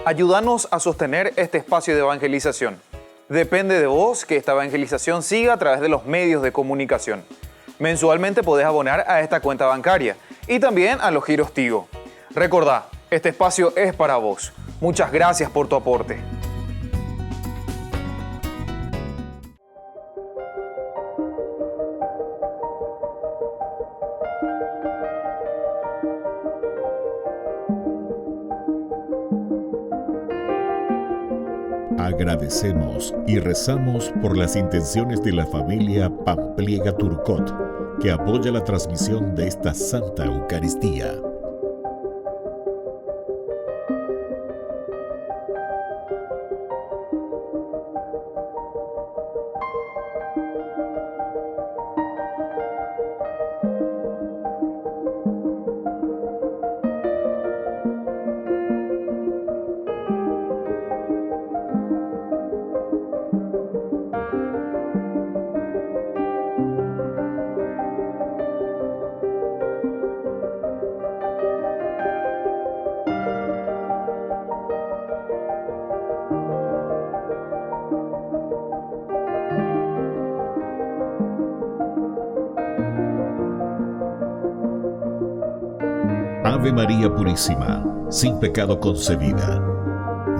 Ayúdanos a sostener este espacio de evangelización. Depende de vos que esta evangelización siga a través de los medios de comunicación. Mensualmente podés abonar a esta cuenta bancaria y también a los giros Tigo. Recordá, este espacio es para vos. Muchas gracias por tu aporte. Agradecemos y rezamos por las intenciones de la familia Pampliega Turcot, que apoya la transmisión de esta Santa Eucaristía. Ave María Purísima, sin pecado concebida.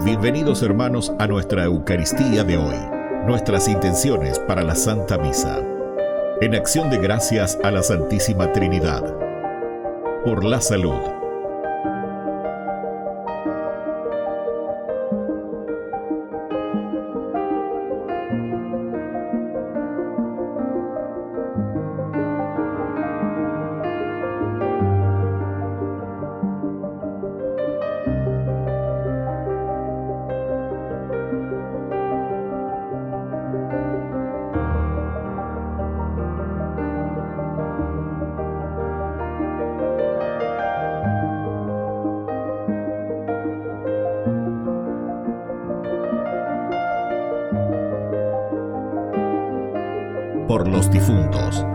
Bienvenidos hermanos a nuestra Eucaristía de hoy, nuestras intenciones para la Santa Misa. En acción de gracias a la Santísima Trinidad. Por la salud. Por los difuntos.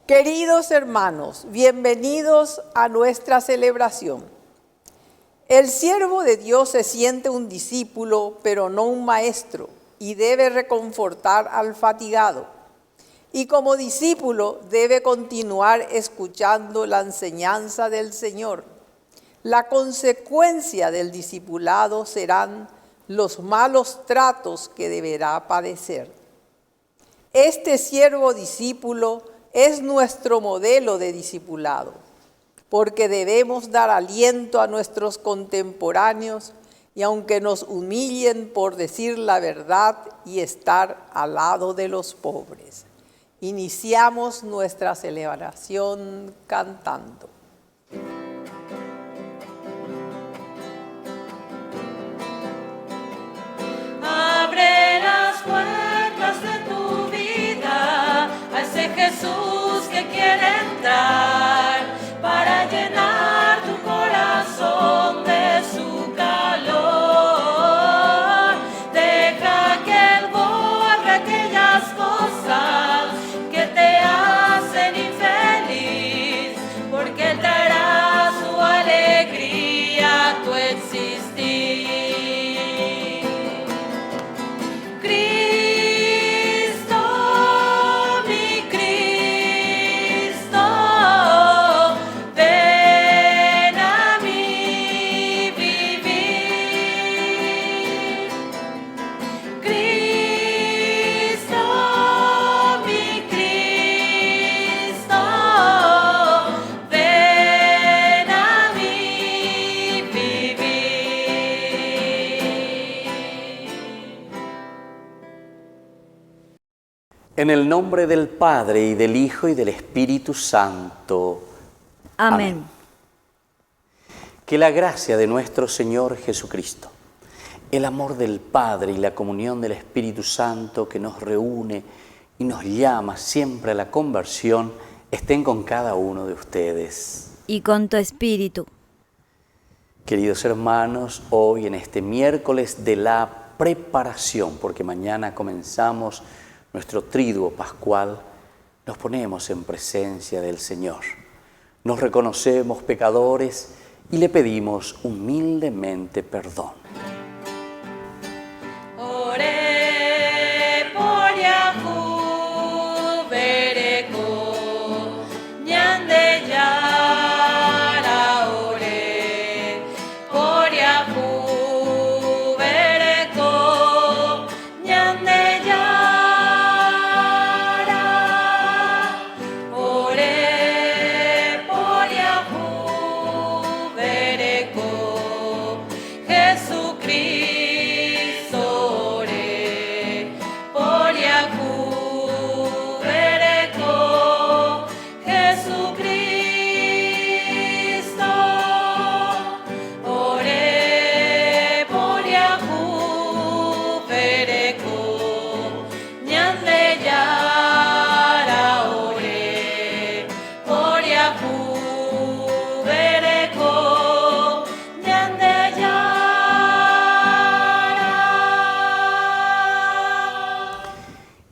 Queridos hermanos, bienvenidos a nuestra celebración. El siervo de Dios se siente un discípulo, pero no un maestro, y debe reconfortar al fatigado. Y como discípulo debe continuar escuchando la enseñanza del Señor. La consecuencia del discipulado serán los malos tratos que deberá padecer. Este siervo discípulo es nuestro modelo de discipulado, porque debemos dar aliento a nuestros contemporáneos y aunque nos humillen por decir la verdad y estar al lado de los pobres. Iniciamos nuestra celebración cantando. Abre las puertas de tu vida a ese Jesús que quiere entrar para llenar tu corazón de su calor. Deja que Él borre aquellas cosas que te hacen infeliz, porque Él traerá su alegría a tu existir. En el nombre del Padre, y del Hijo, y del Espíritu Santo. Amén. Que la gracia de nuestro Señor Jesucristo, el amor del Padre y la comunión del Espíritu Santo que nos reúne y nos llama siempre a la conversión, estén con cada uno de ustedes. Y con tu espíritu. Queridos hermanos, hoy en este miércoles de la preparación, porque mañana comenzamos nuestro triduo pascual, nos ponemos en presencia del Señor. Nos reconocemos pecadores y le pedimos humildemente perdón. Oré por Yahu Bereko, Ñande Yara, oré por Yahu Bereko, Ñande Yara.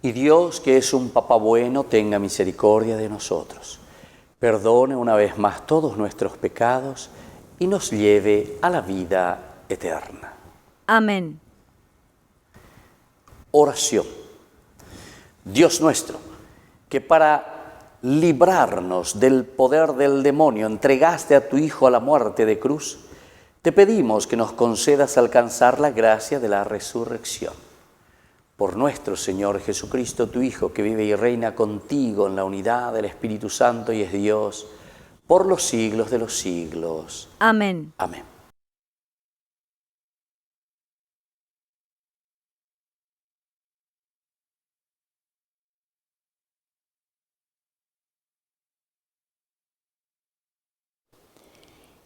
Y Dios, que es un Papá bueno, tenga misericordia de nosotros, perdone una vez más todos nuestros pecados y nos lleve a la vida eterna. Amén. Oración. Dios nuestro, que para librarnos del poder del demonio entregaste a tu Hijo a la muerte de cruz, te pedimos que nos concedas alcanzar la gracia de la resurrección. Por nuestro Señor Jesucristo, tu Hijo, que vive y reina contigo en la unidad del Espíritu Santo y es Dios, por los siglos de los siglos. Amén. Amén.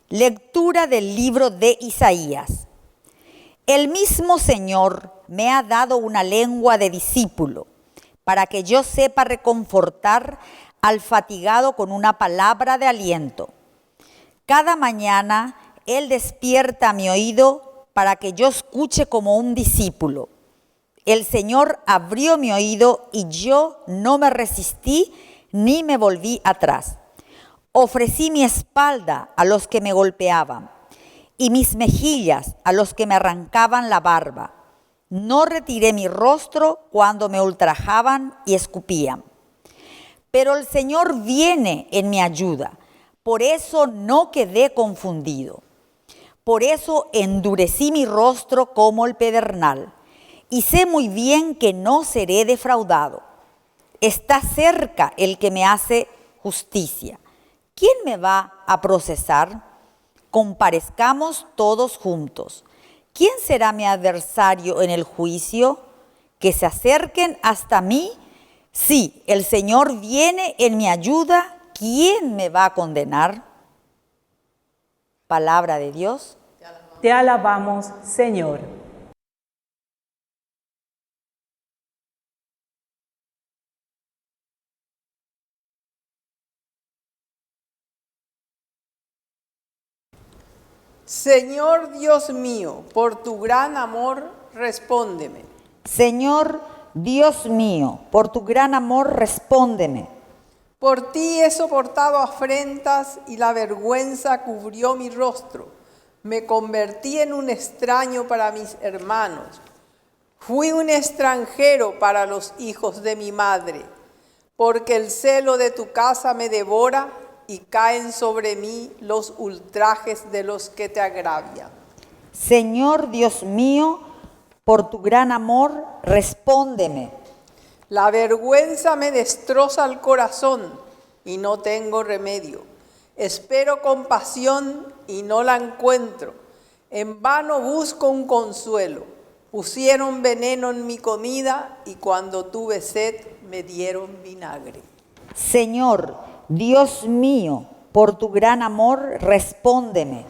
Lectura del libro de Isaías. El mismo Señor me ha dado una lengua de discípulo, para que yo sepa reconfortar al fatigado con una palabra de aliento. Cada mañana Él despierta mi oído para que yo escuche como un discípulo. El Señor abrió mi oído y yo no me resistí ni me volví atrás. Ofrecí mi espalda a los que me golpeaban y mis mejillas a los que me arrancaban la barba. No retiré mi rostro cuando me ultrajaban y escupían. Pero el Señor viene en mi ayuda, por eso no quedé confundido. Por eso endurecí mi rostro como el pedernal, y sé muy bien que no seré defraudado. Está cerca el que me hace justicia. ¿Quién me va a procesar? Comparezcamos todos juntos. ¿Quién será mi adversario en el juicio? Que se acerquen hasta mí. Sí, el Señor viene en mi ayuda. ¿Quién me va a condenar? Palabra de Dios. Te alabamos, Señor. Señor Dios mío, por tu gran amor, respóndeme. Señor Dios mío, por tu gran amor, respóndeme. Por ti he soportado afrentas y la vergüenza cubrió mi rostro. Me convertí en un extraño para mis hermanos. Fui un extranjero para los hijos de mi madre, porque el celo de tu casa me devora y caen sobre mí los ultrajes de los que te agravian. Señor Dios mío, por tu gran amor, respóndeme. La vergüenza me destroza el corazón y no tengo remedio. Espero compasión y no la encuentro. En vano busco un consuelo. Pusieron veneno en mi comida y cuando tuve sed me dieron vinagre. Señor Dios mío, por tu gran amor, respóndeme.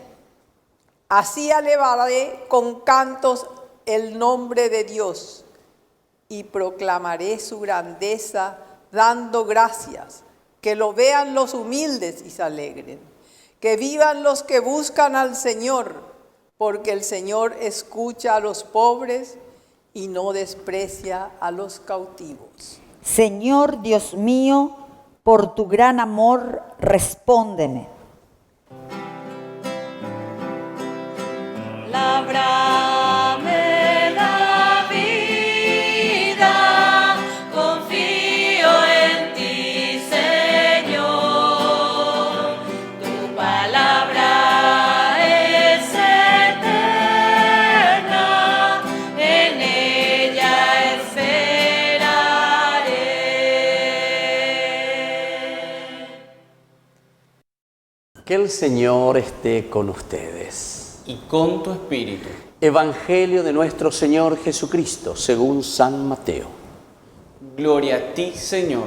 Así alabaré con cantos el nombre de Dios y proclamaré su grandeza dando gracias. Que lo vean los humildes y se alegren. Que vivan los que buscan al Señor, porque el Señor escucha a los pobres y no desprecia a los cautivos. Señor Dios mío, por tu gran amor, respóndeme. Lábrame la vida, confío en ti, Señor. Tu palabra es eterna, en ella esperaré. Que el Señor esté con ustedes. Y con tu espíritu. Evangelio de nuestro Señor Jesucristo, según San Mateo. Gloria a ti, Señor.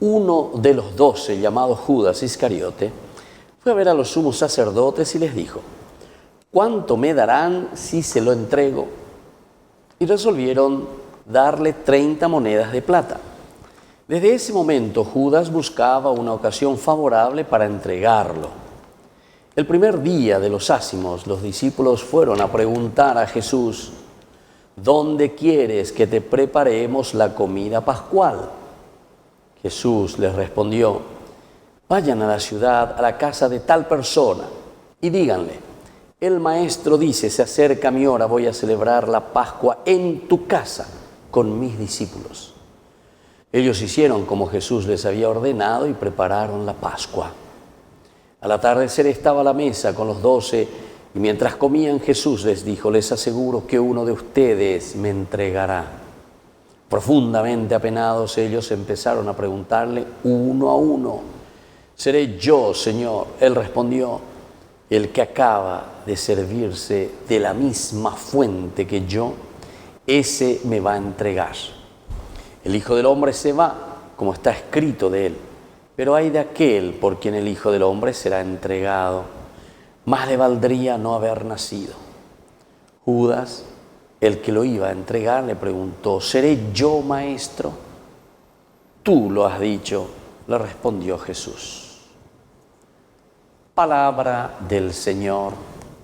Uno de los 12, llamado Judas Iscariote, fue a ver a los sumos sacerdotes y les dijo: ¿cuánto me darán si se lo entrego? Y resolvieron darle 30 monedas de plata. Desde ese momento Judas buscaba una ocasión favorable para entregarlo. El primer día de los ázimos, los discípulos fueron a preguntar a Jesús: ¿dónde quieres que te preparemos la comida pascual? Jesús les respondió: vayan a la ciudad, a la casa de tal persona, y díganle: el maestro dice, se acerca mi hora, voy a celebrar la Pascua en tu casa con mis discípulos. Ellos hicieron como Jesús les había ordenado y prepararon la Pascua. Al atardecer estaba a la mesa con los 12 y mientras comían Jesús les dijo: les aseguro que uno de ustedes me entregará. Profundamente apenados ellos empezaron a preguntarle uno a uno: ¿seré yo, Señor? Él respondió: el que acaba de servirse de la misma fuente que yo, ese me va a entregar. El Hijo del Hombre se va, como está escrito de él, pero hay de aquel por quien el Hijo del Hombre será entregado. Más le valdría no haber nacido. Judas, el que lo iba a entregar, le preguntó: ¿seré yo, maestro? Tú lo has dicho, le respondió Jesús. Palabra del Señor.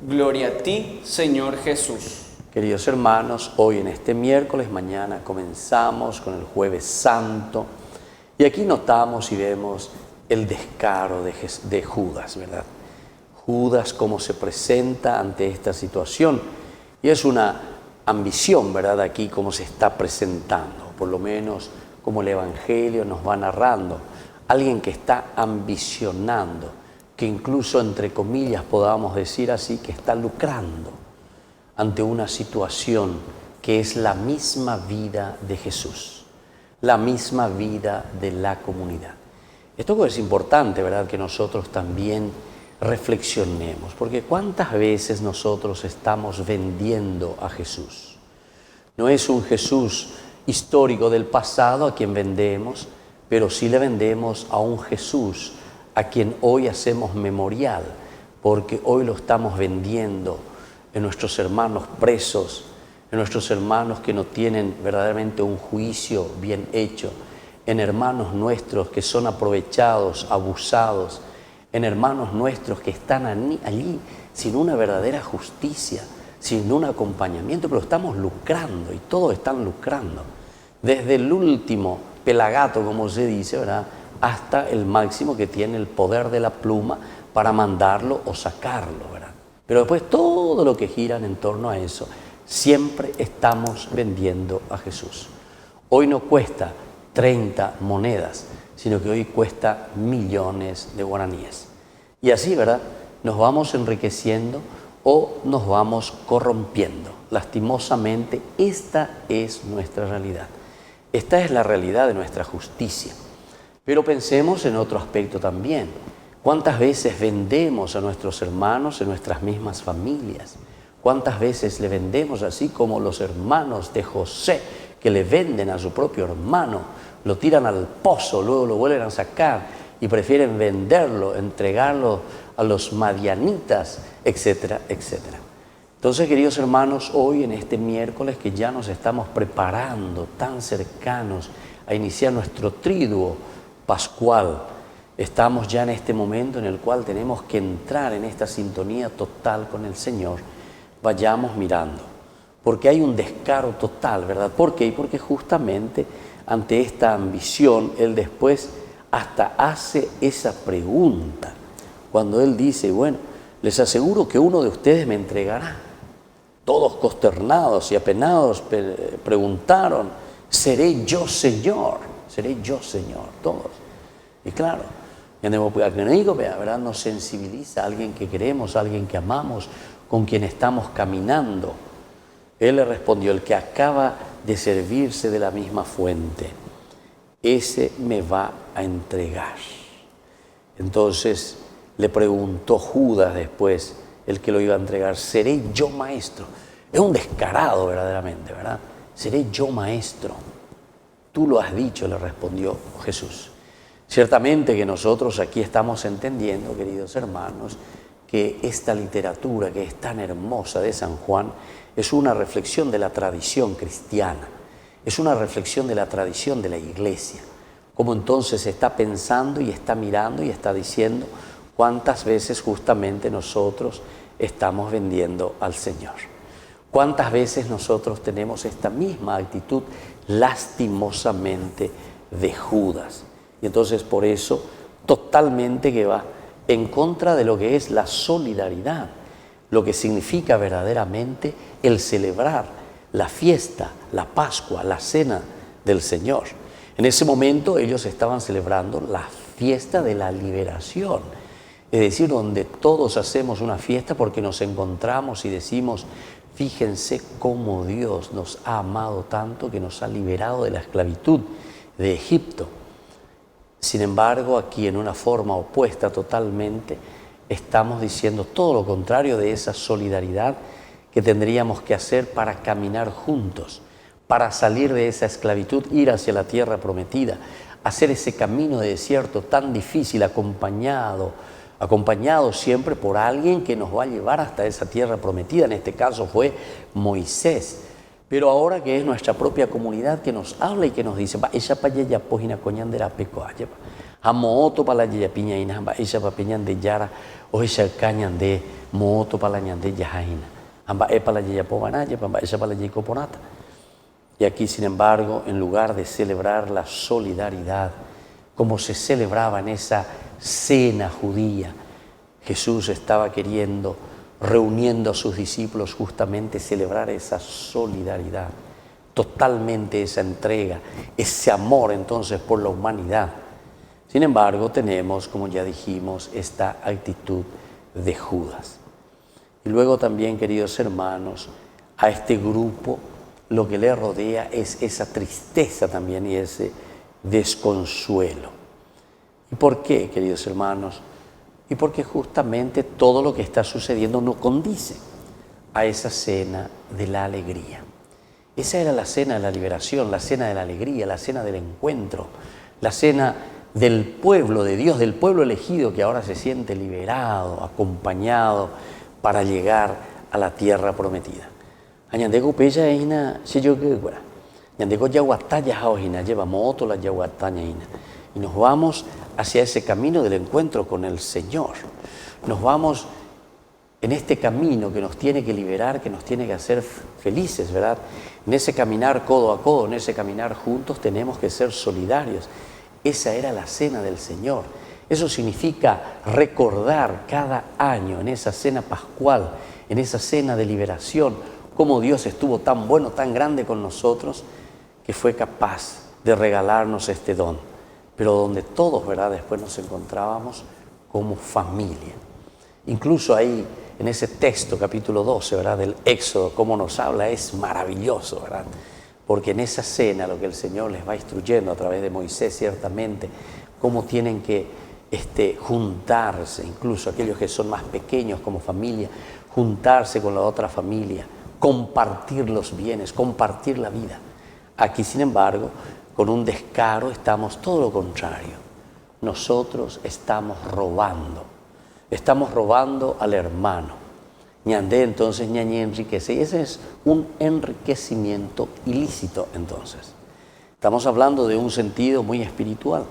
Gloria a ti, Señor Jesús. Queridos hermanos, hoy en este miércoles, mañana comenzamos con el Jueves Santo y aquí notamos y vemos el descaro de Judas, ¿verdad? Judas cómo se presenta ante esta situación y es una ambición, ¿verdad? Aquí cómo se está presentando, por lo menos como el Evangelio nos va narrando, alguien que está ambicionando, que incluso entre comillas podamos decir así, que está lucrando ante una situación que es la misma vida de Jesús, la misma vida de la comunidad. Esto es importante, ¿verdad? Que nosotros también reflexionemos, porque ¿cuántas veces nosotros estamos vendiendo a Jesús? No es un Jesús histórico del pasado a quien vendemos, pero sí le vendemos a un Jesús a quien hoy hacemos memorial, porque hoy lo estamos vendiendo en nuestros hermanos presos, en nuestros hermanos que no tienen verdaderamente un juicio bien hecho, en hermanos nuestros que son aprovechados, abusados, en hermanos nuestros que están allí sin una verdadera justicia, sin un acompañamiento, pero estamos lucrando y todos están lucrando, desde el último pelagato, como se dice, ¿verdad?, hasta el máximo que tiene el poder de la pluma para mandarlo o sacarlo, ¿verdad? Pero después todo lo que gira en torno a eso, siempre estamos vendiendo a Jesús. Hoy no cuesta 30 monedas, sino que hoy cuesta millones de guaraníes. Y así, ¿verdad?, nos vamos enriqueciendo o nos vamos corrompiendo. Lastimosamente, esta es nuestra realidad. Esta es la realidad de nuestra justicia. Pero pensemos en otro aspecto también. ¿Cuántas veces vendemos a nuestros hermanos en nuestras mismas familias? ¿Cuántas veces le vendemos así como los hermanos de José, que le venden a su propio hermano, lo tiran al pozo, luego lo vuelven a sacar y prefieren venderlo, entregarlo a los madianitas, etcétera, etcétera? Entonces, queridos hermanos, hoy en este miércoles que ya nos estamos preparando, tan cercanos a iniciar nuestro triduo pascual, estamos ya en este momento en el cual tenemos que entrar en esta sintonía total con el Señor. Vayamos mirando, porque hay un descaro total, ¿verdad? ¿Por qué? Porque justamente ante esta ambición, Él después hasta hace esa pregunta, cuando Él dice, bueno, les aseguro que uno de ustedes me entregará. Todos consternados y apenados preguntaron, ¿seré yo Señor? ¿Seré yo Señor? Todos. Y claro, ¿verdad?, nos sensibiliza a alguien que queremos, a alguien que amamos, con quien estamos caminando. Él le respondió, el que acaba de servirse de la misma fuente, ese me va a entregar. Entonces le preguntó Judas después, el que lo iba a entregar, ¿seré yo maestro? Es un descarado verdaderamente, ¿verdad? ¿Seré yo maestro? Tú lo has dicho, le respondió Jesús. Ciertamente que nosotros aquí estamos entendiendo, queridos hermanos, que esta literatura que es tan hermosa de San Juan es una reflexión de la tradición cristiana, es una reflexión de la tradición de la Iglesia. Como entonces está pensando y está mirando y está diciendo cuántas veces justamente nosotros estamos vendiendo al Señor. Cuántas veces nosotros tenemos esta misma actitud lastimosamente de Judas. Y entonces por eso totalmente que va en contra de lo que es la solidaridad, lo que significa verdaderamente el celebrar la fiesta, la Pascua, la cena del Señor. En ese momento ellos estaban celebrando la fiesta de la liberación, es decir, donde todos hacemos una fiesta porque nos encontramos y decimos, fíjense cómo Dios nos ha amado tanto que nos ha liberado de la esclavitud de Egipto. Sin embargo, aquí en una forma opuesta totalmente, estamos diciendo todo lo contrario de esa solidaridad que tendríamos que hacer para caminar juntos, para salir de esa esclavitud, ir hacia la tierra prometida, hacer ese camino de desierto tan difícil, acompañado siempre por alguien que nos va a llevar hasta esa tierra prometida. En este caso fue Moisés. Pero ahora que es nuestra propia comunidad que nos habla y que nos dice, ella pa ya pojina coñandera peco allá, amooto para la piña ina, ella pa peñan de yara o ella cañan de mooto para la ñande yajaina. Y aquí, sin embargo, en lugar de celebrar la solidaridad, como se celebraba en esa cena judía, Jesús estaba queriendo, reuniendo a sus discípulos, justamente celebrar esa solidaridad, totalmente esa entrega, ese amor entonces por la humanidad. Sin embargo, tenemos, como ya dijimos, esta actitud de Judas. Y luego también, queridos hermanos, a este grupo lo que le rodea es esa tristeza también y ese desconsuelo. ¿Y por qué, queridos hermanos? Y porque justamente todo lo que está sucediendo no condice a esa cena de la alegría. Esa era la cena de la liberación, la cena de la alegría, la cena del encuentro, la cena del pueblo de Dios, del pueblo elegido que ahora se siente liberado, acompañado para llegar a la tierra prometida. Añandeko peya ina si yo que fuera. Añandeko yaguataya jaojina lleva moto la yaguataña ina. Y nos vamos hacia ese camino del encuentro con el Señor. Nos vamos en este camino que nos tiene que liberar, que nos tiene que hacer felices, ¿verdad? En ese caminar codo a codo, en ese caminar juntos, tenemos que ser solidarios. Esa era la cena del Señor. Eso significa recordar cada año en esa cena pascual, en esa cena de liberación, cómo Dios estuvo tan bueno, tan grande con nosotros, que fue capaz de regalarnos este don. Pero donde todos, ¿verdad?, después nos encontrábamos como familia. Incluso ahí, en ese texto, capítulo 12, ¿verdad?, del Éxodo, cómo nos habla, es maravilloso, ¿verdad? Porque en esa cena lo que el Señor les va instruyendo a través de Moisés, ciertamente, cómo tienen que juntarse, incluso aquellos que son más pequeños como familia, juntarse con la otra familia, compartir los bienes, compartir la vida. Aquí, sin embargo, con un descaro estamos todo lo contrario. Nosotros estamos robando al hermano. Ñandé entonces ñañe enriquece, y ese es un enriquecimiento ilícito entonces. Estamos hablando de un sentido muy espiritual,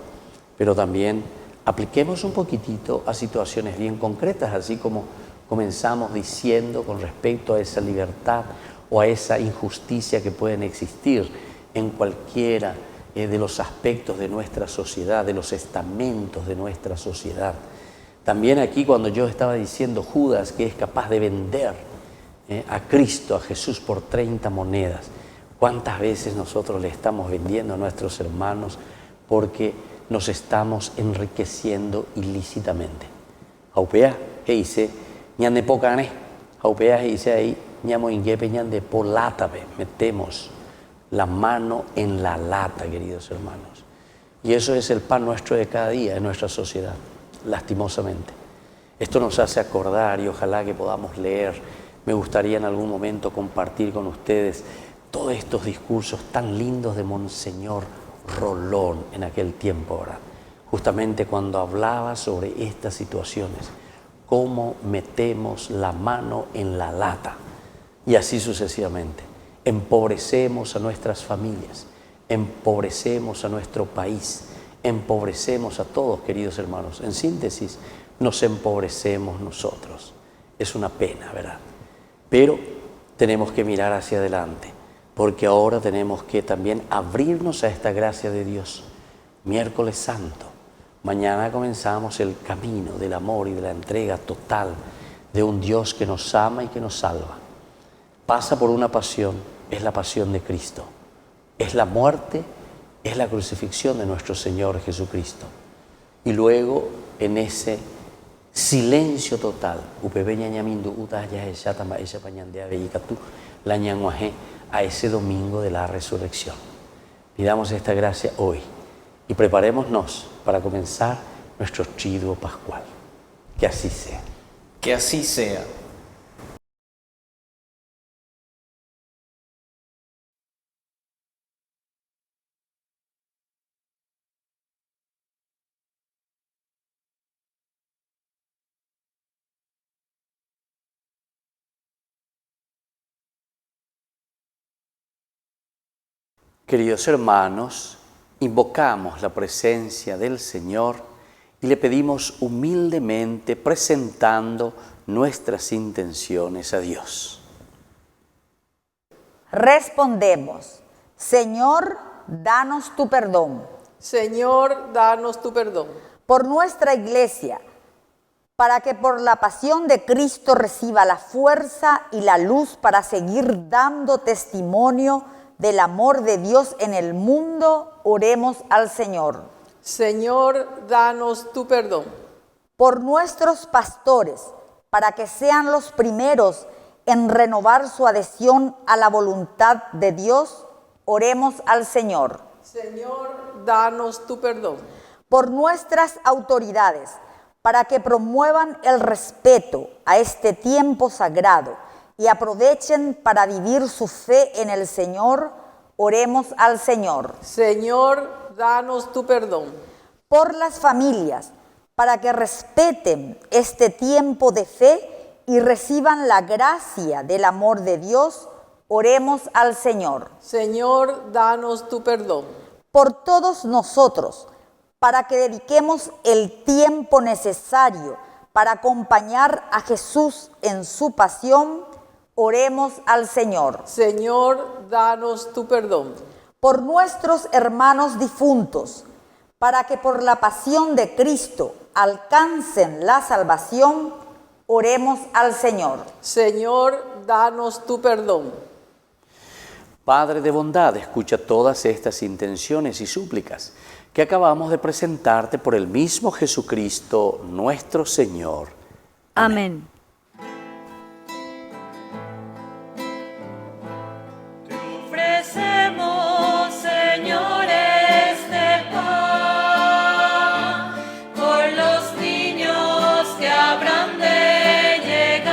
pero también apliquemos un poquitito a situaciones bien concretas, así como comenzamos diciendo con respecto a esa libertad o a esa injusticia que pueden existir en cualquiera de los aspectos de nuestra sociedad, de los estamentos de nuestra sociedad. También aquí cuando yo estaba diciendo Judas que es capaz de vender a Cristo, a Jesús por 30 monedas, ¿cuántas veces nosotros le estamos vendiendo a nuestros hermanos porque nos estamos enriqueciendo ilícitamente? Jaupea, que dice, ñande pocane, jaupea, que dice ahí, ñamo ingepe, ñande polátabe, metemos la mano en la lata, queridos hermanos. Y eso es el pan nuestro de cada día en nuestra sociedad, lastimosamente. Esto nos hace acordar y ojalá que podamos leer. Me gustaría en algún momento compartir con ustedes todos estos discursos tan lindos de Monseñor Rolón en aquel tiempo, ¿verdad? Justamente cuando hablaba sobre estas situaciones, cómo metemos la mano en la lata y así sucesivamente. Empobrecemos a nuestras familias, empobrecemos a nuestro país, empobrecemos a todos, queridos hermanos. En síntesis, nos empobrecemos nosotros. Es una pena, ¿verdad? Pero tenemos que mirar hacia adelante, porque ahora tenemos que también abrirnos a esta gracia de Dios. Miércoles Santo, mañana comenzamos el camino del amor y de la entrega total de un Dios que nos ama y que nos salva. Pasa por una pasión, es la pasión de Cristo. Es la muerte, es la crucifixión de nuestro Señor Jesucristo. Y luego, en ese silencio total, a ese domingo de la resurrección. Pidamos esta gracia hoy y preparémonos para comenzar nuestro triduo pascual. Que así sea. Que así sea. Queridos hermanos, invocamos la presencia del Señor y le pedimos humildemente presentando nuestras intenciones a Dios. Respondemos, Señor, danos tu perdón. Señor, danos tu perdón. Por nuestra Iglesia, para que por la pasión de Cristo reciba la fuerza y la luz para seguir dando testimonio del amor de Dios en el mundo, oremos al Señor. Señor, danos tu perdón. Por nuestros pastores, para que sean los primeros en renovar su adhesión a la voluntad de Dios, oremos al Señor. Señor, danos tu perdón. Por nuestras autoridades, para que promuevan el respeto a este tiempo sagrado y aprovechen para vivir su fe en el Señor, oremos al Señor. Señor, danos tu perdón. Por las familias, para que respeten este tiempo de fe y reciban la gracia del amor de Dios, oremos al Señor. Señor, danos tu perdón. Por todos nosotros, para que dediquemos el tiempo necesario para acompañar a Jesús en su pasión, oremos al Señor. Señor, danos tu perdón. Por nuestros hermanos difuntos, para que por la pasión de Cristo alcancen la salvación, oremos al Señor. Señor, danos tu perdón. Padre de bondad, escucha todas estas intenciones y súplicas que acabamos de presentarte por el mismo Jesucristo, nuestro Señor. Amén. Ofrecemos, Señor, este pan por los niños que habrán de llegar,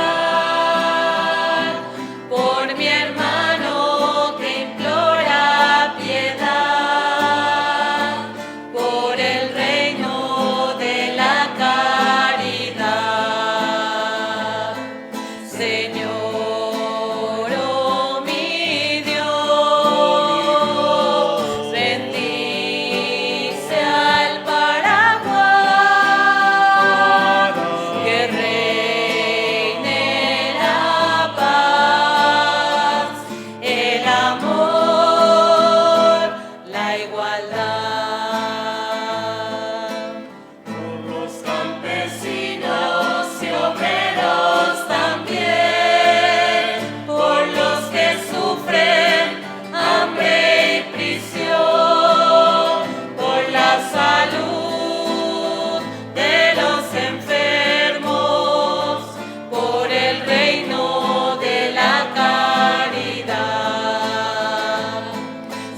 por mi hermano que implora piedad, por el reino de la caridad. Señor, oh mi Dios, bendice al Paraguay, que reine la paz, el amor, la igualdad. Por los campesinos y obreros también, por los que sufren hambre y prisión, por la salud de los enfermos, por el reino de la caridad.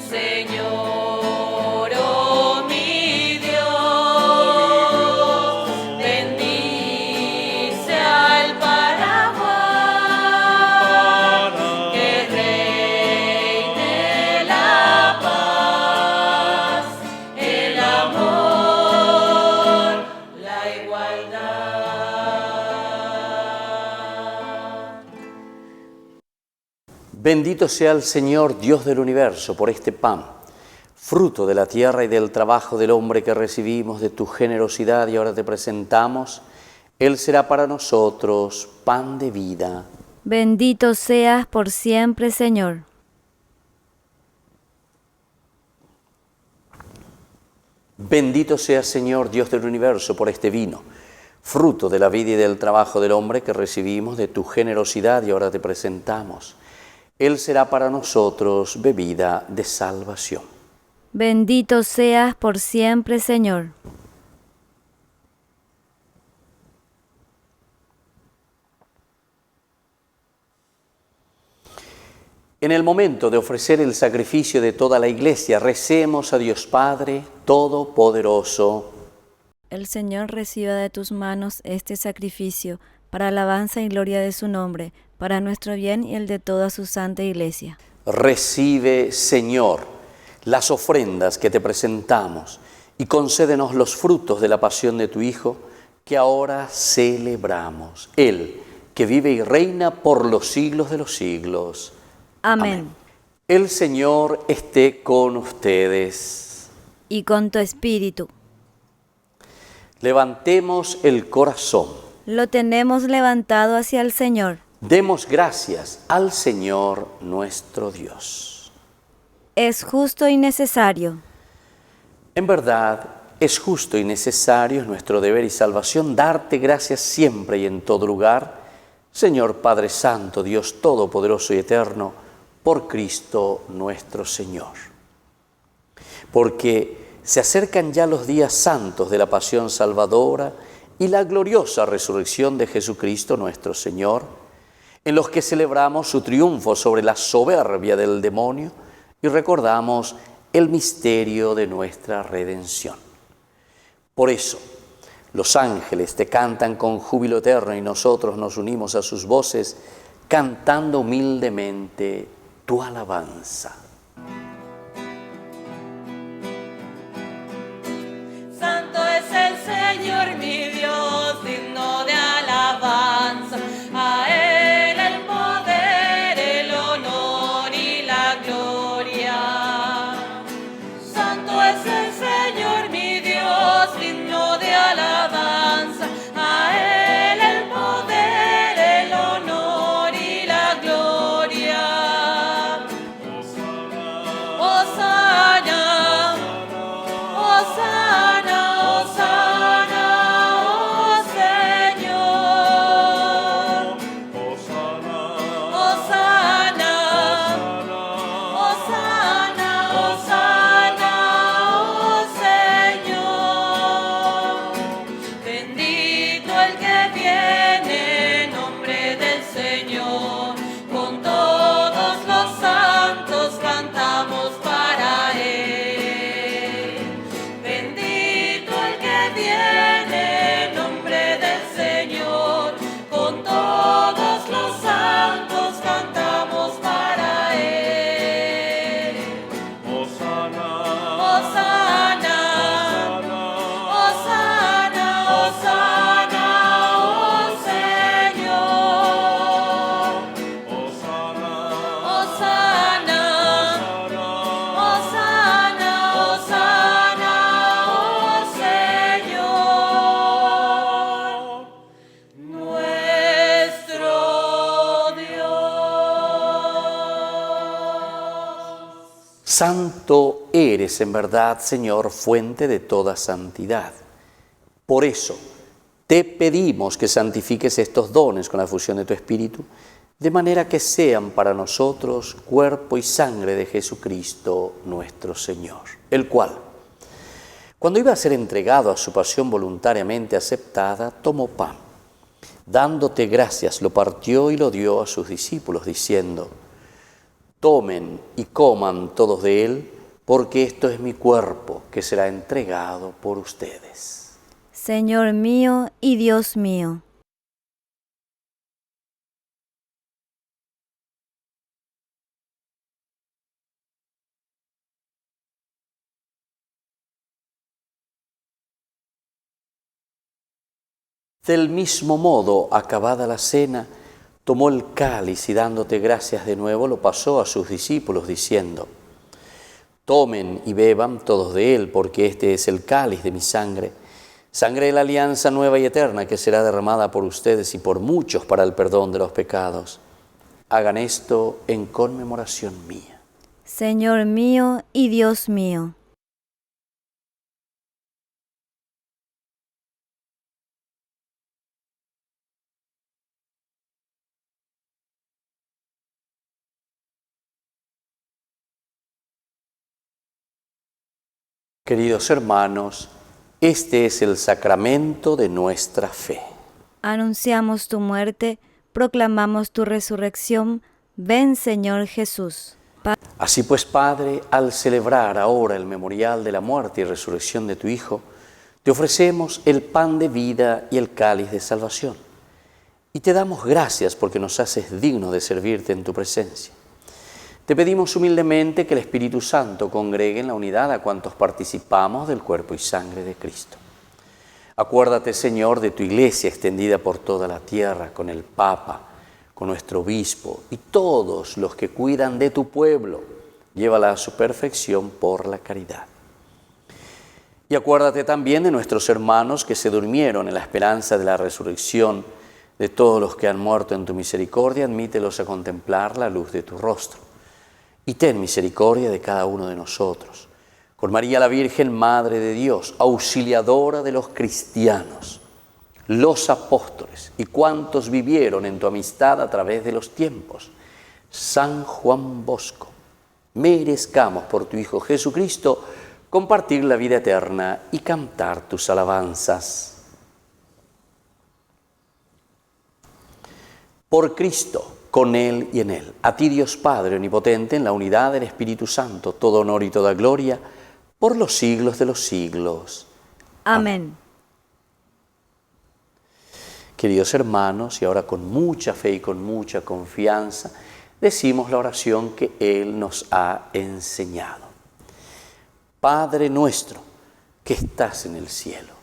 Señor, oh mi Dios, bendice al Paraguay, que reine la paz, el amor, la igualdad. Bendito sea el Señor, Dios del universo, por este pan, fruto de la tierra y del trabajo del hombre que recibimos de tu generosidad y ahora te presentamos. Él será para nosotros pan de vida. Bendito seas por siempre, Señor. Bendito sea, Señor, Dios del universo, por este vino, fruto de la vida y del trabajo del hombre que recibimos de tu generosidad y ahora te presentamos. Él será para nosotros bebida de salvación. Bendito seas por siempre, Señor. En el momento de ofrecer el sacrificio de toda la Iglesia, recemos a Dios Padre Todopoderoso. El Señor reciba de tus manos este sacrificio para alabanza y gloria de su nombre, para nuestro bien y el de toda su santa Iglesia. Recibe, Señor, las ofrendas que te presentamos y concédenos los frutos de la pasión de tu Hijo, que ahora celebramos. Él, que vive y reina por los siglos de los siglos. Amén. El Señor esté con ustedes. Y con tu espíritu. Levantemos el corazón. Lo tenemos levantado hacia el Señor. Demos gracias al Señor nuestro Dios. Es justo y necesario. En verdad, es justo y necesario, es nuestro deber y salvación, darte gracias siempre y en todo lugar, Señor Padre Santo, Dios Todopoderoso y Eterno, por Cristo nuestro Señor. Porque se acercan ya los días santos de la pasión salvadora y la gloriosa resurrección de Jesucristo nuestro Señor, en los que celebramos su triunfo sobre la soberbia del demonio y recordamos el misterio de nuestra redención. Por eso, los ángeles te cantan con júbilo eterno y nosotros nos unimos a sus voces cantando humildemente tu alabanza. Santo es el Señor mi Dios, digno de alabanza. A Él el poder, el honor y la gloria. Santo es el Señor mi Dios, digno de alabanza. A Él el poder, el honor y la gloria. Hosana, Hosana, Hosana, oh Señor. Hosana, Hosana, Hosana, oh Señor. Bendito el que viene en nombre del Señor. Con todos los santos cantamos para Él. Bendito el que viene en nombre del Señor. Con todos los santos cantamos para Él. Hosana, Hosana, Hosana, Hosana, oh Señor. Hosana, Hosana, Hosana, oh Señor, nuestro Dios. Santo eres en verdad, Señor, fuente de toda santidad. Por eso, te pedimos que santifiques estos dones con la fusión de tu Espíritu, de manera que sean para nosotros cuerpo y sangre de Jesucristo nuestro Señor, el cual, cuando iba a ser entregado a su pasión voluntariamente aceptada, tomó pan. Dándote gracias, lo partió y lo dio a sus discípulos, diciendo: tomen y coman todos de él, porque esto es mi cuerpo que será entregado por ustedes. Señor mío y Dios mío. Del mismo modo, acabada la cena, tomó el cáliz y dándote gracias de nuevo, lo pasó a sus discípulos, diciendo: tomen y beban todos de él, porque este es el cáliz de mi sangre, sangre de la alianza nueva y eterna, que será derramada por ustedes y por muchos para el perdón de los pecados. Hagan esto en conmemoración mía. Señor mío y Dios mío. Queridos hermanos, este es el sacramento de nuestra fe. Anunciamos tu muerte, proclamamos tu resurrección. Ven, Señor Jesús. Así pues, Padre, al celebrar ahora el memorial de la muerte y resurrección de tu Hijo, te ofrecemos el pan de vida y el cáliz de salvación. Y te damos gracias porque nos haces dignos de servirte en tu presencia. Te pedimos humildemente que el Espíritu Santo congregue en la unidad a cuantos participamos del cuerpo y sangre de Cristo. Acuérdate, Señor, de tu Iglesia extendida por toda la tierra, con el Papa, con nuestro Obispo y todos los que cuidan de tu pueblo. Llévala a su perfección por la caridad. Y acuérdate también de nuestros hermanos que se durmieron en la esperanza de la resurrección, De todos los que han muerto en tu misericordia, admítelos a contemplar la luz de tu rostro. Y ten misericordia de cada uno de nosotros. Con María la Virgen, Madre de Dios, auxiliadora de los cristianos, los apóstoles y cuantos vivieron en tu amistad a través de los tiempos, San Juan Bosco, merezcamos por tu Hijo Jesucristo compartir la vida eterna y cantar tus alabanzas. Por Cristo, con Él y en Él, a ti Dios Padre Omnipotente, en la unidad del Espíritu Santo, todo honor y toda gloria, por los siglos de los siglos. Amén. Queridos hermanos, y ahora con mucha fe y con mucha confianza, decimos la oración que Él nos ha enseñado. Padre nuestro, que estás en el cielo,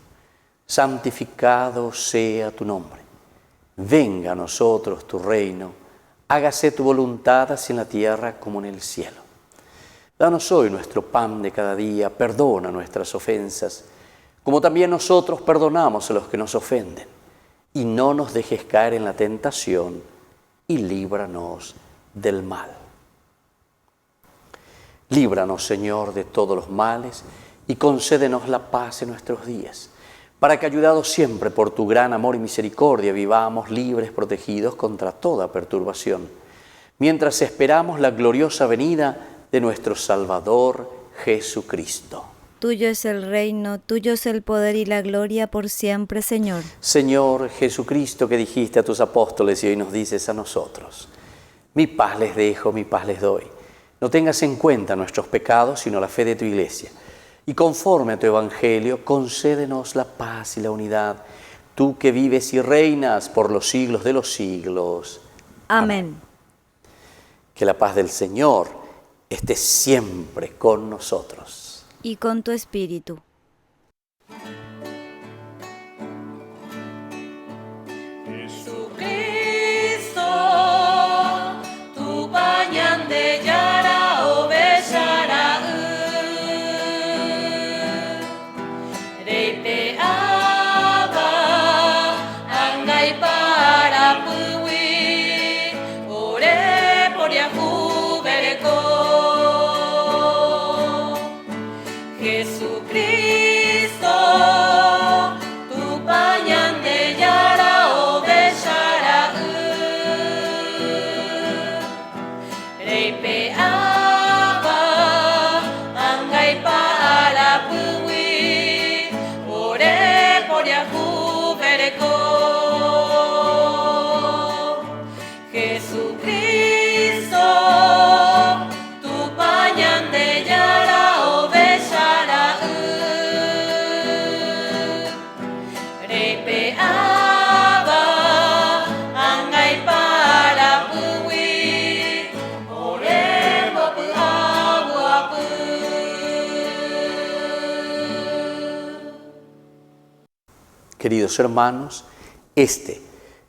santificado sea tu nombre. Venga a nosotros tu reino, hágase tu voluntad así en la tierra como en el cielo. Danos hoy nuestro pan de cada día, perdona nuestras ofensas, como también nosotros perdonamos a los que nos ofenden. Y no nos dejes caer en la tentación, y líbranos del mal. Líbranos, Señor, de todos los males, y concédenos la paz en nuestros días, para que, ayudados siempre por tu gran amor y misericordia, vivamos libres, protegidos contra toda perturbación, mientras esperamos la gloriosa venida de nuestro Salvador Jesucristo. Tuyo es el reino, tuyo es el poder y la gloria por siempre, Señor. Señor Jesucristo, que dijiste a tus apóstoles y hoy nos dices a nosotros: mi paz les dejo, mi paz les doy. No tengas en cuenta nuestros pecados, sino la fe de tu Iglesia. Y conforme a tu Evangelio, concédenos la paz y la unidad, tú que vives y reinas por los siglos de los siglos. Amén. Que la paz del Señor esté siempre con nosotros. Y con tu espíritu. Jesucristo, tu pañan de yara o besara reite aba angai para puwi ore por yahu bereko Jesucristo, tu pañan de yara o besara reipe aba angai para puwi ore por yahu bereko Jesucristo, tu pañan de yara o besara reipe aba angai para puwi ore bopu abu apu. Queridos hermanos, este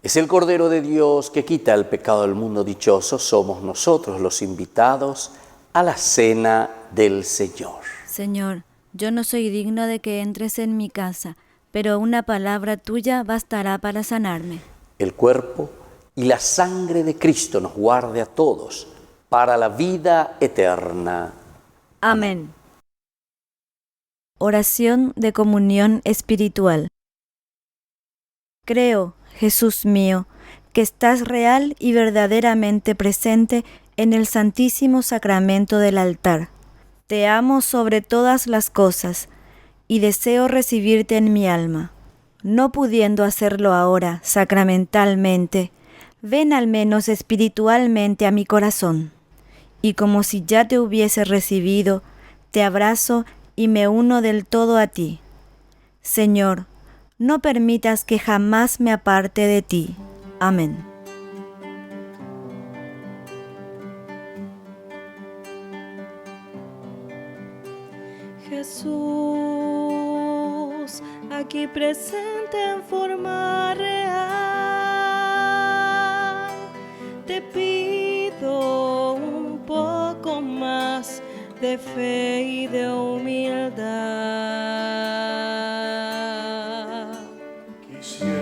es el Cordero de Dios que quita el pecado del mundo. Dichosos somos nosotros los invitados a la cena del Señor. Señor, yo no soy digno de que entres en mi casa, pero una palabra tuya bastará para sanarme. El cuerpo y la sangre de Cristo nos guarde a todos para la vida eterna. Amén. Oración de comunión espiritual. Creo, Jesús mío, que estás real y verdaderamente presente en el Santísimo Sacramento del altar. Te amo sobre todas las cosas y deseo recibirte en mi alma. No pudiendo hacerlo ahora sacramentalmente, ven al menos espiritualmente a mi corazón. Y como si ya te hubiese recibido, te abrazo y me uno del todo a ti. Señor, no permitas que jamás me aparte de ti. Amén. Jesús, aquí presente en forma real, te pido un poco más de fe y de humildad. Quisiera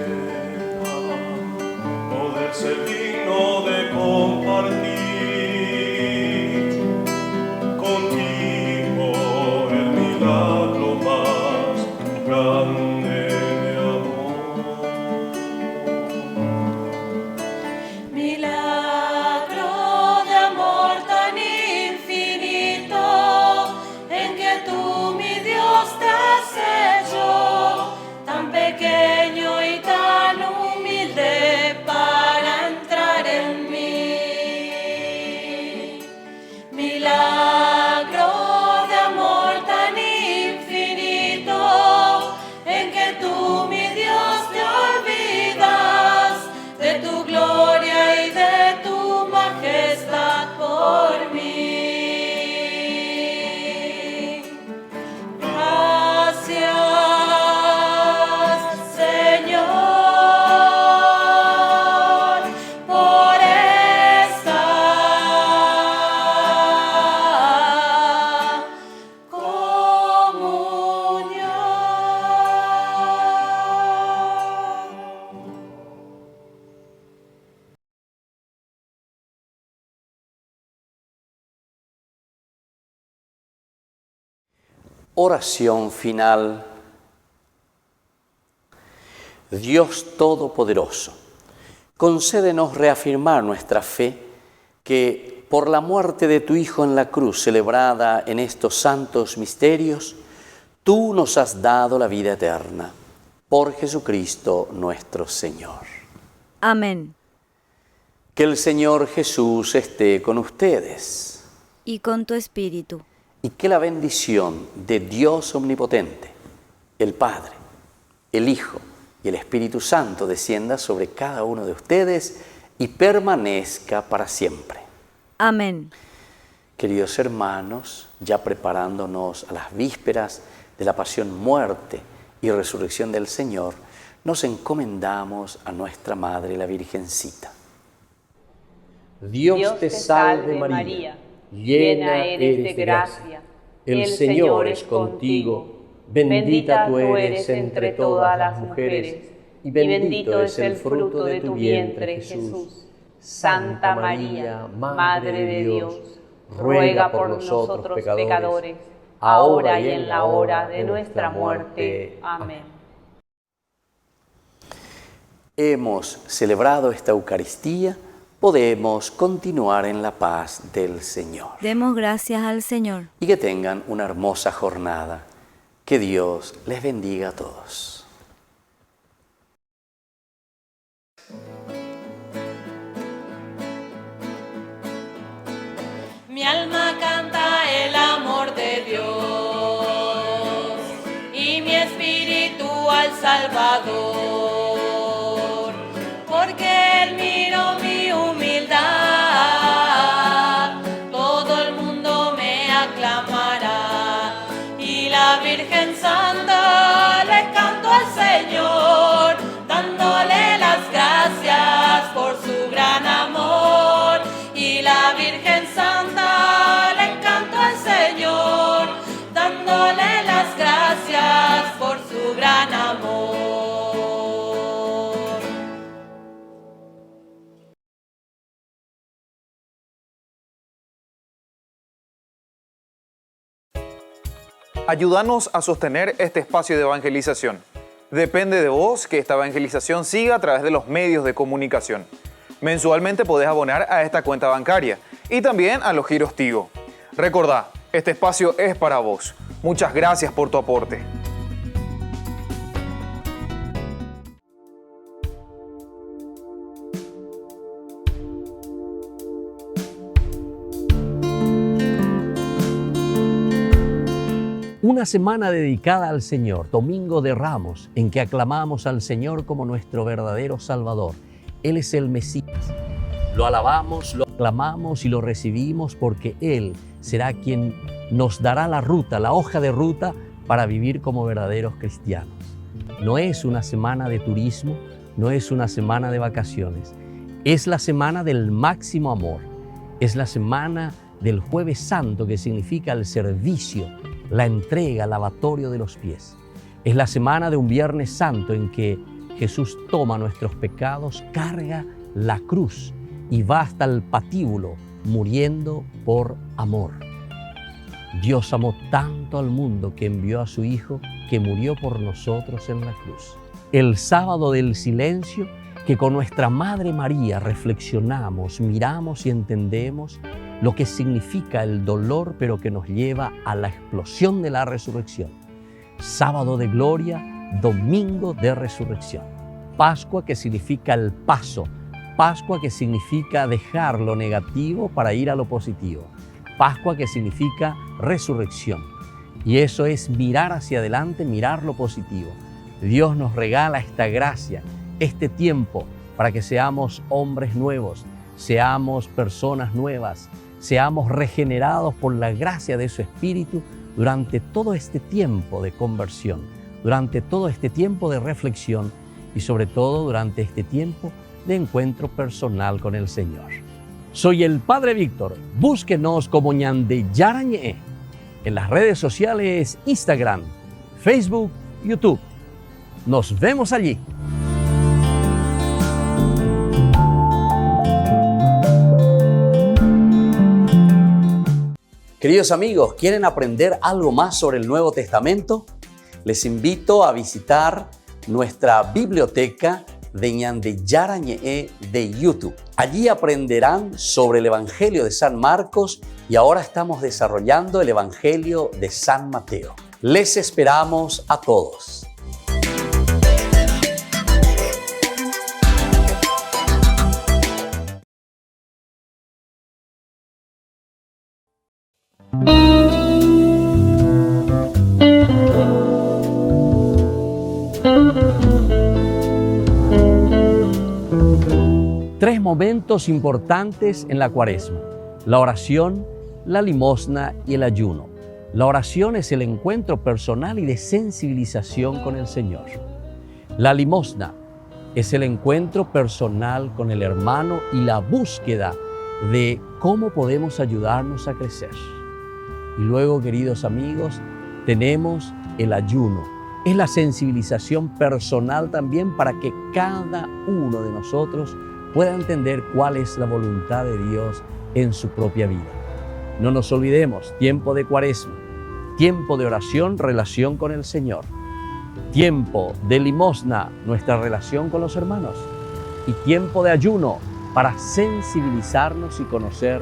Oración final. Dios Todopoderoso, concédenos reafirmar nuestra fe que por la muerte de tu Hijo en la cruz celebrada en estos santos misterios, tú nos has dado la vida eterna. Por Jesucristo nuestro Señor. Amén. Que el Señor Jesús esté con ustedes. Y con tu espíritu. Y que la bendición de Dios Omnipotente, el Padre, el Hijo y el Espíritu Santo descienda sobre cada uno de ustedes y permanezca para siempre. Amén. Queridos hermanos, ya preparándonos a las vísperas de la pasión, muerte y resurrección del Señor, nos encomendamos a nuestra Madre, la Virgencita. Dios te salve María, llena eres de gracia, el Señor es contigo, bendita tú eres entre todas las mujeres, y bendito es el fruto de tu vientre, Jesús. Santa María, Madre de Dios, ruega por nosotros pecadores, ahora y en la hora de nuestra muerte. Amén. Hemos celebrado esta Eucaristía, podemos continuar en la paz del Señor. Demos gracias al Señor. Y que tengan una hermosa jornada. Que Dios les bendiga a todos. Mi alma canta el amor de Dios y mi espíritu al Salvador, porque Él miró mi humildad, todo el mundo me aclamará y la Virgen Santa le canto al Señor, dándole las gracias por su gran amor y la Virgen Santa dándole las gracias por su gran amor. Ayúdanos a sostener este espacio de evangelización. Depende de vos que esta evangelización siga a través de los medios de comunicación. Mensualmente podés abonar a esta cuenta bancaria y también a los giros Tigo. Recordá, este espacio es para vos. Muchas gracias por tu aporte. Una semana dedicada al Señor, Domingo de Ramos, en que aclamamos al Señor como nuestro verdadero Salvador. Él es el Mesías. Lo alabamos, lo aclamamos y lo recibimos porque Él será quien nos dará la ruta, la hoja de ruta para vivir como verdaderos cristianos. No es una semana de turismo, no es una semana de vacaciones. Es la semana del máximo amor. Es la semana del Jueves Santo, que significa el servicio, la entrega, el lavatorio de los pies. Es la semana de un Viernes Santo en que Jesús toma nuestros pecados, carga la cruz y va hasta el patíbulo muriendo por amor. Dios amó tanto al mundo que envió a su Hijo que murió por nosotros en la cruz. El sábado del silencio, que con nuestra Madre María reflexionamos, miramos y entendemos lo que significa el dolor, pero que nos lleva a la explosión de la resurrección. Sábado de gloria, domingo de resurrección. Pascua, que significa el paso. Pascua, que significa dejar lo negativo para ir a lo positivo. Pascua, que significa resurrección. Y eso es mirar hacia adelante, mirar lo positivo. Dios nos regala esta gracia, este tiempo, para que seamos hombres nuevos, seamos personas nuevas, seamos regenerados por la gracia de su Espíritu durante todo este tiempo de conversión, durante todo este tiempo de reflexión y sobre todo durante este tiempo de encuentro personal con el Señor. Soy el Padre Víctor. Búsquenos como Ñande Yarañé en las redes sociales Instagram, Facebook, YouTube. Nos vemos allí. Queridos amigos, ¿quieren aprender algo más sobre el Nuevo Testamento? Les invito a visitar nuestra biblioteca de Ñande Yarañe de YouTube. Allí aprenderán sobre el Evangelio de San Marcos y ahora estamos desarrollando el Evangelio de San Mateo. Les esperamos a todos. Tres momentos importantes en la Cuaresma: la oración, la limosna y el ayuno. La oración es el encuentro personal y de sensibilización con el Señor. La limosna es el encuentro personal con el hermano y la búsqueda de cómo podemos ayudarnos a crecer. Y luego, queridos amigos, tenemos el ayuno. Es la sensibilización personal también para que cada uno de nosotros pueda entender cuál es la voluntad de Dios en su propia vida. No nos olvidemos, tiempo de Cuaresma, tiempo de oración, relación con el Señor, tiempo de limosna, nuestra relación con los hermanos, y tiempo de ayuno para sensibilizarnos y conocer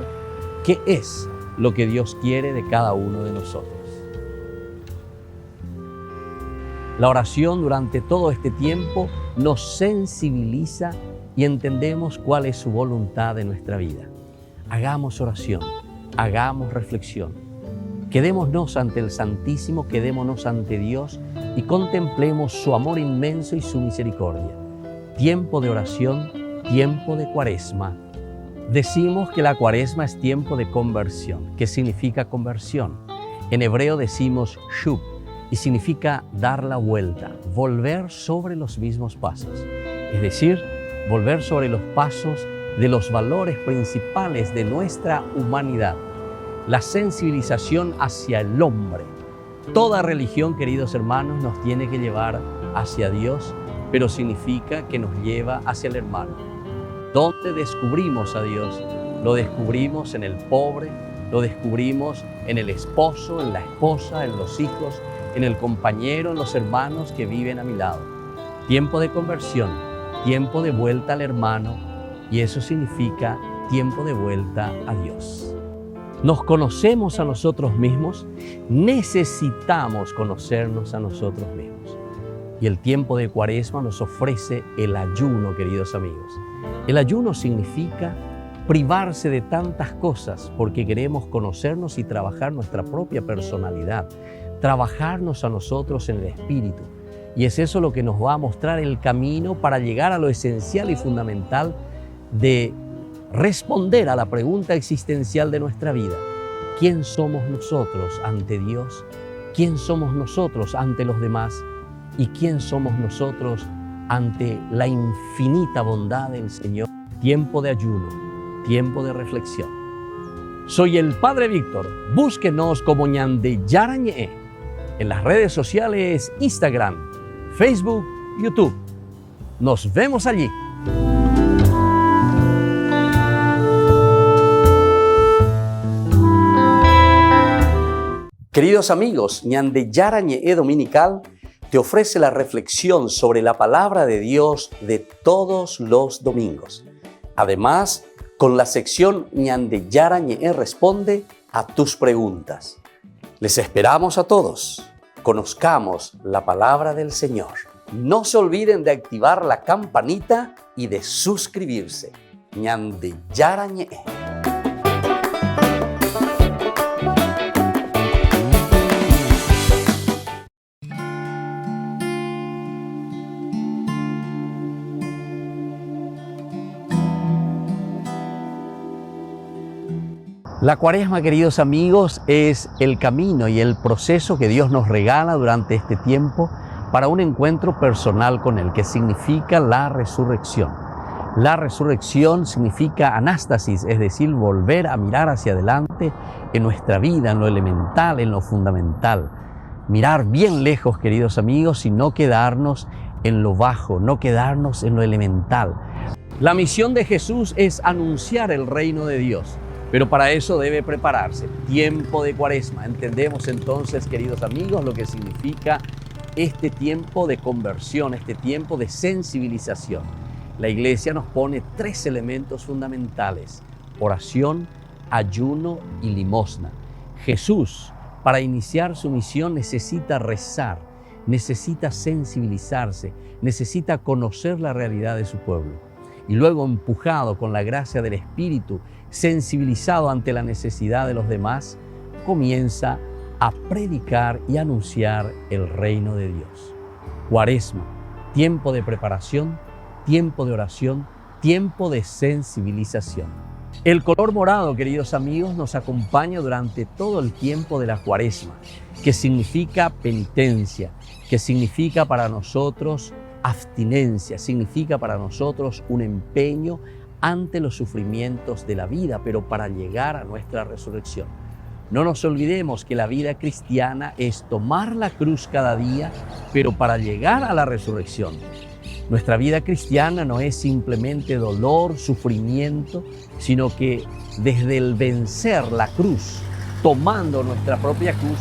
qué es lo que Dios quiere de cada uno de nosotros. La oración durante todo este tiempo nos sensibiliza y entendemos cuál es su voluntad en nuestra vida. Hagamos oración, hagamos reflexión. Quedémonos ante el Santísimo, quedémonos ante Dios y contemplemos su amor inmenso y su misericordia. Tiempo de oración, tiempo de Cuaresma. Decimos que la Cuaresma es tiempo de conversión. ¿Qué significa conversión? En hebreo decimos shub y significa dar la vuelta, volver sobre los mismos pasos. Es decir, volver sobre los pasos de los valores principales de nuestra humanidad. La sensibilización hacia el hombre. Toda religión, queridos hermanos, nos tiene que llevar hacia Dios, pero significa que nos lleva hacia el hermano. ¿Dónde descubrimos a Dios? Lo descubrimos en el pobre, lo descubrimos en el esposo, en la esposa, en los hijos, en el compañero, en los hermanos que viven a mi lado. Tiempo de conversión, tiempo de vuelta al hermano, y eso significa tiempo de vuelta a Dios. Nos conocemos a nosotros mismos, necesitamos conocernos a nosotros mismos. Y el tiempo de Cuaresma nos ofrece el ayuno, queridos amigos. El ayuno significa privarse de tantas cosas porque queremos conocernos y trabajar nuestra propia personalidad, trabajarnos a nosotros en el espíritu. Y es eso lo que nos va a mostrar el camino para llegar a lo esencial y fundamental de responder a la pregunta existencial de nuestra vida. ¿Quién somos nosotros ante Dios? ¿Quién somos nosotros ante los demás? ¿Y quién somos nosotros ante la infinita bondad del Señor? Tiempo de ayuno, tiempo de reflexión. Soy el Padre Víctor. Búsquenos como Ñande Yarañe en las redes sociales Instagram, Facebook, YouTube. Nos vemos allí. Queridos amigos, Ñande Yarañe Dominical te ofrece la reflexión sobre la palabra de Dios de todos los domingos. Además, con la sección Ñande Yarañe responde a tus preguntas. Les esperamos a todos. Conozcamos la palabra del Señor. No se olviden de activar la campanita y de suscribirse. Ñande Yarañe. La Cuaresma, queridos amigos, es el camino y el proceso que Dios nos regala durante este tiempo para un encuentro personal con Él, que significa la resurrección. La resurrección significa anástasis, es decir, volver a mirar hacia adelante en nuestra vida, en lo elemental, en lo fundamental. Mirar bien lejos, queridos amigos, y no quedarnos en lo bajo, no quedarnos en lo elemental. La misión de Jesús es anunciar el reino de Dios. Pero para eso debe prepararse. Tiempo de Cuaresma. Entendemos entonces, queridos amigos, lo que significa este tiempo de conversión, este tiempo de sensibilización. La Iglesia nos pone 3 elementos fundamentales: oración, ayuno y limosna. Jesús, para iniciar su misión, necesita rezar, necesita sensibilizarse, necesita conocer la realidad de su pueblo. Y luego, empujado con la gracia del Espíritu, sensibilizado ante la necesidad de los demás, comienza a predicar y anunciar el reino de Dios. Cuaresma, tiempo de preparación, tiempo de oración, tiempo de sensibilización. El color morado, queridos amigos, nos acompaña durante todo el tiempo de la Cuaresma, que significa penitencia, que significa para nosotros abstinencia, significa para nosotros un empeño ante los sufrimientos de la vida, pero para llegar a nuestra resurrección. No nos olvidemos que la vida cristiana es tomar la cruz cada día, pero para llegar a la resurrección. Nuestra vida cristiana no es simplemente dolor, sufrimiento, sino que desde el vencer la cruz, tomando nuestra propia cruz,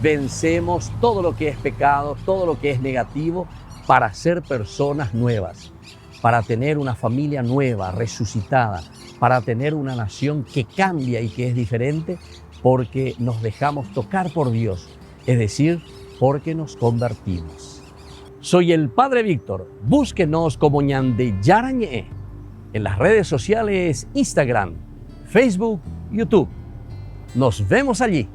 vencemos todo lo que es pecado, todo lo que es negativo, para ser personas nuevas, para tener una familia nueva, resucitada, para tener una nación que cambia y que es diferente, porque nos dejamos tocar por Dios, es decir, porque nos convertimos. Soy el Padre Víctor. Búsquenos como Ñande Yarañe en las redes sociales Instagram, Facebook, YouTube. Nos vemos allí.